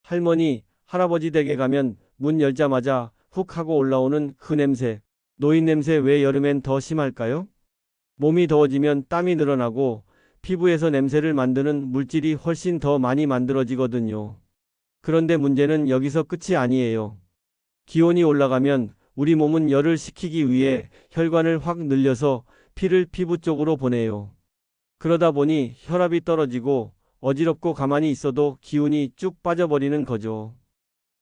할머니, 할아버지 댁에 가면 문 열자마자 훅 하고 올라오는 그 냄새. 노인 냄새 왜 여름엔 더 심할까요? 몸이 더워지면 땀이 늘어나고 피부에서 냄새를 만드는 물질이 훨씬 더 많이 만들어지거든요. 그런데 문제는 여기서 끝이 아니에요. 기온이 올라가면 우리 몸은 열을 식히기 위해 혈관을 확 늘려서 피를 피부 쪽으로 보내요. 그러다 보니 혈압이 떨어지고 어지럽고 가만히 있어도 기운이 쭉 빠져버리는 거죠.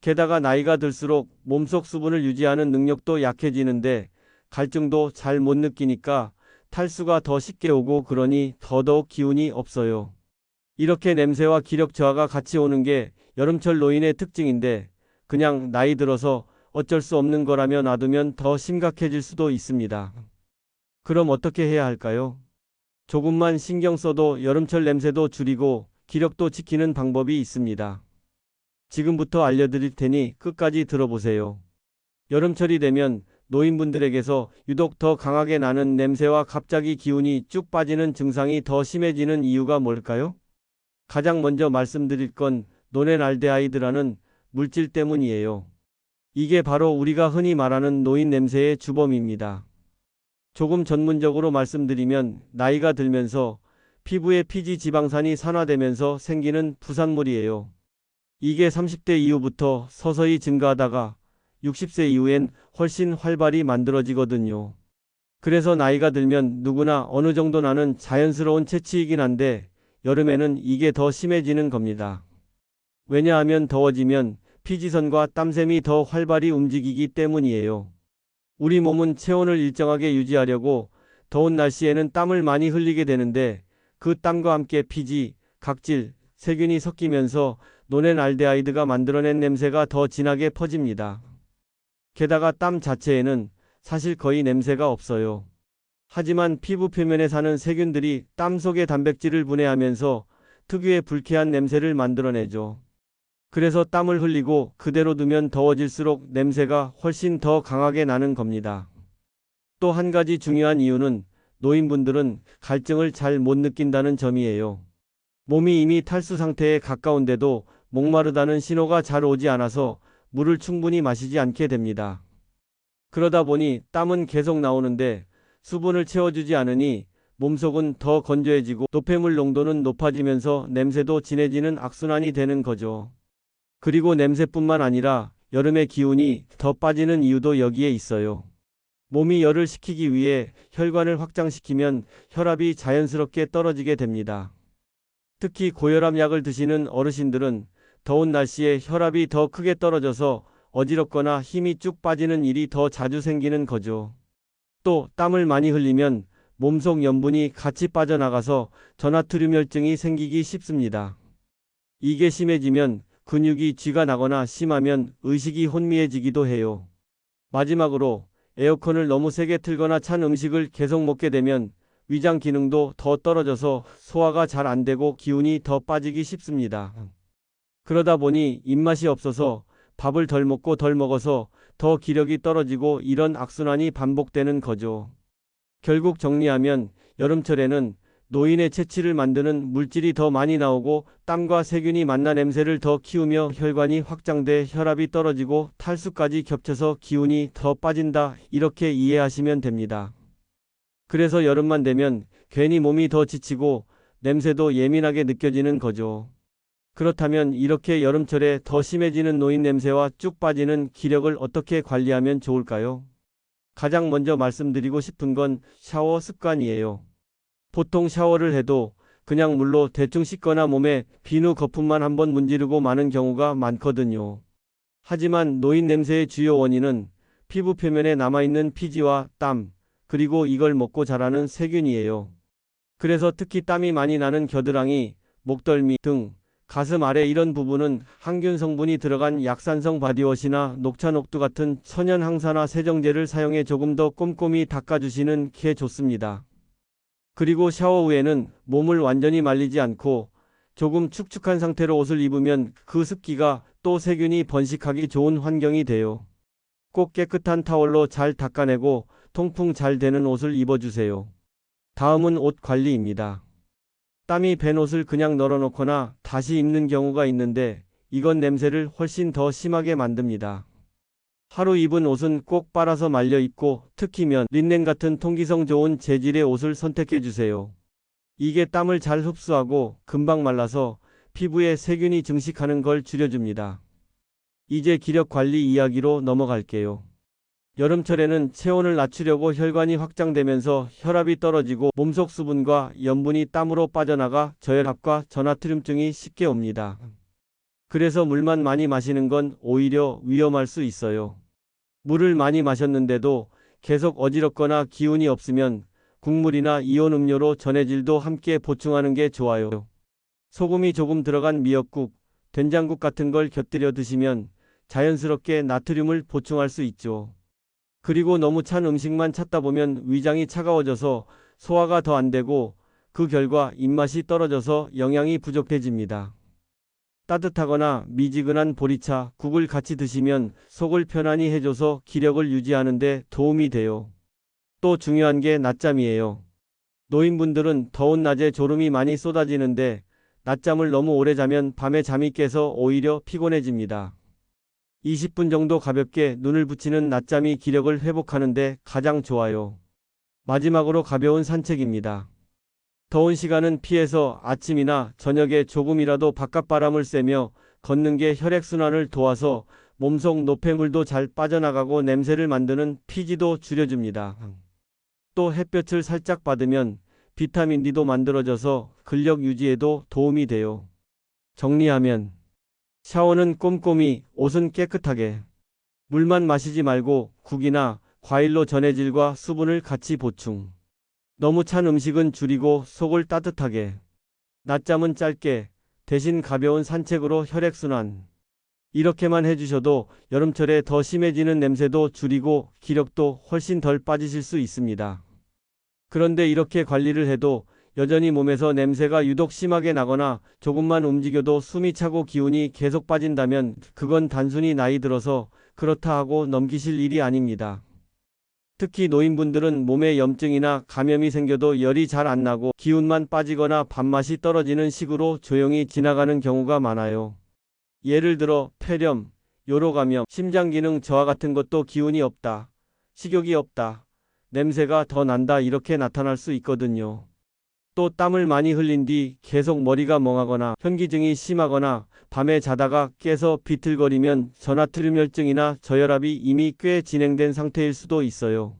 게다가 나이가 들수록 몸속 수분을 유지하는 능력도 약해지는데 갈증도 잘 못 느끼니까 탈수가 더 쉽게 오고 그러니 더더욱 기운이 없어요. 이렇게 냄새와 기력 저하가 같이 오는 게 여름철 노인의 특징인데 그냥 나이 들어서 어쩔 수 없는 거라며 놔두면 더 심각해질 수도 있습니다. 그럼 어떻게 해야 할까요? 조금만 신경 써도 여름철 냄새도 줄이고 기력도 지키는 방법이 있습니다. 지금부터 알려드릴 테니 끝까지 들어보세요. 여름철이 되면 노인분들에게서 유독 더 강하게 나는 냄새와 갑자기 기운이 쭉 빠지는 증상이 더 심해지는 이유가 뭘까요? 가장 먼저 말씀드릴 건 노렌알데하이드라는 물질 때문이에요. 이게 바로 우리가 흔히 말하는 노인 냄새의 주범입니다. 조금 전문적으로 말씀드리면 나이가 들면서 피부의 피지 지방산이 산화되면서 생기는 부산물이에요. 이게 30대 이후부터 서서히 증가하다가 60세 이후엔 훨씬 활발히 만들어지거든요. 그래서 나이가 들면 누구나 어느 정도 나는 자연스러운 체취이긴 한데 여름에는 이게 더 심해지는 겁니다. 왜냐하면 더워지면 피지선과 땀샘이 더 활발히 움직이기 때문이에요. 우리 몸은 체온을 일정하게 유지하려고 더운 날씨에는 땀을 많이 흘리게 되는데 그 땀과 함께 피지, 각질, 세균이 섞이면서 노렌알데하이드가 만들어낸 냄새가 더 진하게 퍼집니다. 게다가 땀 자체에는 사실 거의 냄새가 없어요. 하지만 피부 표면에 사는 세균들이 땀 속의 단백질을 분해하면서 특유의 불쾌한 냄새를 만들어내죠. 그래서 땀을 흘리고 그대로 두면 더워질수록 냄새가 훨씬 더 강하게 나는 겁니다. 또 한 가지 중요한 이유는 노인분들은 갈증을 잘 못 느낀다는 점이에요. 몸이 이미 탈수 상태에 가까운데도 목마르다는 신호가 잘 오지 않아서 물을 충분히 마시지 않게 됩니다. 그러다 보니 땀은 계속 나오는데 수분을 채워주지 않으니 몸속은 더 건조해지고 노폐물 농도는 높아지면서 냄새도 진해지는 악순환이 되는 거죠. 그리고 냄새뿐만 아니라 여름의 기운이 더 빠지는 이유도 여기에 있어요. 몸이 열을 식히기 위해 혈관을 확장시키면 혈압이 자연스럽게 떨어지게 됩니다. 특히 고혈압 약을 드시는 어르신들은 더운 날씨에 혈압이 더 크게 떨어져서 어지럽거나 힘이 쭉 빠지는 일이 더 자주 생기는 거죠. 또 땀을 많이 흘리면 몸속 염분이 같이 빠져나가서 전하트륨혈증이 생기기 쉽습니다. 이게 심해지면 근육이 쥐가 나거나 심하면 의식이 혼미해지기도 해요. 마지막으로 에어컨을 너무 세게 틀거나 찬 음식을 계속 먹게 되면 위장 기능도 더 떨어져서 소화가 잘 안 되고 기운이 더 빠지기 쉽습니다. 그러다 보니 입맛이 없어서 밥을 덜 먹고 덜 먹어서 더 기력이 떨어지고 이런 악순환이 반복되는 거죠. 결국 정리하면 여름철에는 노인의 체취를 만드는 물질이 더 많이 나오고 땀과 세균이 만나 냄새를 더 키우며 혈관이 확장돼 혈압이 떨어지고 탈수까지 겹쳐서 기운이 더 빠진다, 이렇게 이해하시면 됩니다. 그래서 여름만 되면 괜히 몸이 더 지치고 냄새도 예민하게 느껴지는 거죠. 그렇다면 이렇게 여름철에 더 심해지는 노인 냄새와 쭉 빠지는 기력을 어떻게 관리하면 좋을까요? 가장 먼저 말씀드리고 싶은 건 샤워 습관이에요. 보통 샤워를 해도 그냥 물로 대충 씻거나 몸에 비누 거품만 한번 문지르고 마는 경우가 많거든요. 하지만 노인 냄새의 주요 원인은 피부 표면에 남아있는 피지와 땀, 그리고 이걸 먹고 자라는 세균이에요. 그래서 특히 땀이 많이 나는 겨드랑이, 목덜미 등 가슴 아래 이런 부분은 항균 성분이 들어간 약산성 바디워시나 녹차녹두 같은 천연 항산화 세정제를 사용해 조금 더 꼼꼼히 닦아주시는 게 좋습니다. 그리고 샤워 후에는 몸을 완전히 말리지 않고 조금 축축한 상태로 옷을 입으면 그 습기가 또 세균이 번식하기 좋은 환경이 돼요. 꼭 깨끗한 타월로 잘 닦아내고 통풍 잘 되는 옷을 입어주세요. 다음은 옷 관리입니다. 땀이 밴 옷을 그냥 널어놓거나 다시 입는 경우가 있는데 이건 냄새를 훨씬 더 심하게 만듭니다. 하루 입은 옷은 꼭 빨아서 말려 입고 특히 면, 린넨 같은 통기성 좋은 재질의 옷을 선택해 주세요. 이게 땀을 잘 흡수하고 금방 말라서 피부에 세균이 증식하는 걸 줄여줍니다. 이제 기력 관리 이야기로 넘어갈게요. 여름철에는 체온을 낮추려고 혈관이 확장되면서 혈압이 떨어지고 몸속 수분과 염분이 땀으로 빠져나가 저혈압과 저나트륨증이 쉽게 옵니다. 그래서 물만 많이 마시는 건 오히려 위험할 수 있어요. 물을 많이 마셨는데도 계속 어지럽거나 기운이 없으면 국물이나 이온 음료로 전해질도 함께 보충하는 게 좋아요. 소금이 조금 들어간 미역국, 된장국 같은 걸 곁들여 드시면 자연스럽게 나트륨을 보충할 수 있죠. 그리고 너무 찬 음식만 찾다 보면 위장이 차가워져서 소화가 더 안 되고 그 결과 입맛이 떨어져서 영양이 부족해집니다. 따뜻하거나 미지근한 보리차, 국을 같이 드시면 속을 편안히 해줘서 기력을 유지하는 데 도움이 돼요. 또 중요한 게 낮잠이에요. 노인분들은 더운 낮에 졸음이 많이 쏟아지는데 낮잠을 너무 오래 자면 밤에 잠이 깨서 오히려 피곤해집니다. 20분 정도 가볍게 눈을 붙이는 낮잠이 기력을 회복하는 데 가장 좋아요. 마지막으로 가벼운 산책입니다. 더운 시간은 피해서 아침이나 저녁에 조금이라도 바깥바람을 쐬며 걷는 게 혈액순환을 도와서 몸속 노폐물도 잘 빠져나가고 냄새를 만드는 피지도 줄여줍니다. 또 햇볕을 살짝 받으면 비타민 D도 만들어져서 근력 유지에도 도움이 돼요. 정리하면 샤워는 꼼꼼히, 옷은 깨끗하게, 물만 마시지 말고 국이나 과일로 전해질과 수분을 같이 보충. 너무 찬 음식은 줄이고 속을 따뜻하게. 낮잠은 짧게, 대신 가벼운 산책으로 혈액순환. 이렇게만 해주셔도 여름철에 더 심해지는 냄새도 줄이고 기력도 훨씬 덜 빠지실 수 있습니다. 그런데 이렇게 관리를 해도 여전히 몸에서 냄새가 유독 심하게 나거나 조금만 움직여도 숨이 차고 기운이 계속 빠진다면 그건 단순히 나이 들어서 그렇다 하고 넘기실 일이 아닙니다. 특히 노인분들은 몸에 염증이나 감염이 생겨도 열이 잘 안 나고 기운만 빠지거나 밥맛이 떨어지는 식으로 조용히 지나가는 경우가 많아요. 예를 들어 폐렴, 요로감염, 심장기능 저하 같은 것도 기운이 없다, 식욕이 없다, 냄새가 더 난다 이렇게 나타날 수 있거든요. 또 땀을 많이 흘린 뒤 계속 머리가 멍하거나 현기증이 심하거나 밤에 자다가 깨서 비틀거리면 저나트륨혈증이나 저혈압이 이미 꽤 진행된 상태일 수도 있어요.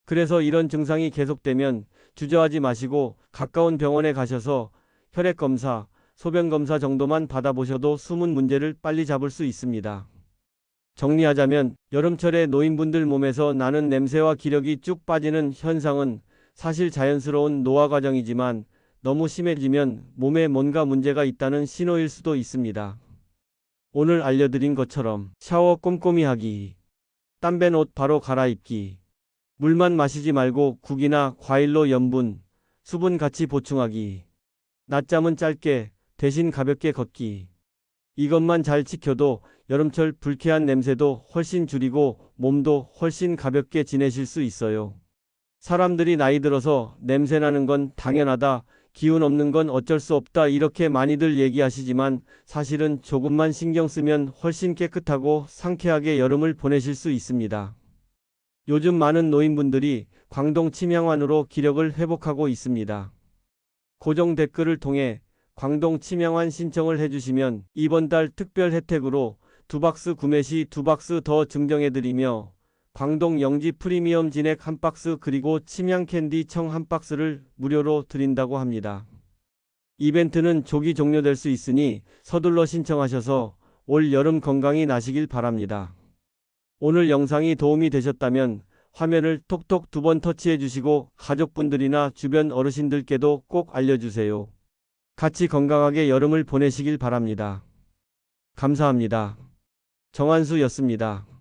그래서 이런 증상이 계속되면 주저하지 마시고 가까운 병원에 가셔서 혈액검사, 소변검사 정도만 받아보셔도 숨은 문제를 빨리 잡을 수 있습니다. 정리하자면 여름철에 노인분들 몸에서 나는 냄새와 기력이 쭉 빠지는 현상은 사실 자연스러운 노화 과정이지만 너무 심해지면 몸에 뭔가 문제가 있다는 신호일 수도 있습니다. 오늘 알려드린 것처럼 샤워 꼼꼼히 하기, 땀밴 옷 바로 갈아입기, 물만 마시지 말고 국이나 과일로 염분, 수분 같이 보충하기, 낮잠은 짧게 대신 가볍게 걷기. 이것만 잘 지켜도 여름철 불쾌한 냄새도 훨씬 줄이고 몸도 훨씬 가볍게 지내실 수 있어요. 사람들이 나이 들어서 냄새 나는 건 당연하다, 기운 없는 건 어쩔 수 없다 이렇게 많이들 얘기하시지만 사실은 조금만 신경 쓰면 훨씬 깨끗하고 상쾌하게 여름을 보내실 수 있습니다. 요즘 많은 노인분들이 광동 침향환으로 기력을 회복하고 있습니다. 고정 댓글을 통해 광동 침향환 신청을 해주시면 이번 달 특별 혜택으로 2박스 구매 시 2박스 더 증정해드리며 광동 영지 프리미엄 진액 1박스 그리고 침향 캔디 청 1박스를 무료로 드린다고 합니다. 이벤트는 조기 종료될 수 있으니 서둘러 신청하셔서 올 여름 건강히 나시길 바랍니다. 오늘 영상이 도움이 되셨다면 화면을 톡톡 2번 터치해 주시고 가족분들이나 주변 어르신들께도 꼭 알려주세요. 같이 건강하게 여름을 보내시길 바랍니다. 감사합니다. 정한수였습니다.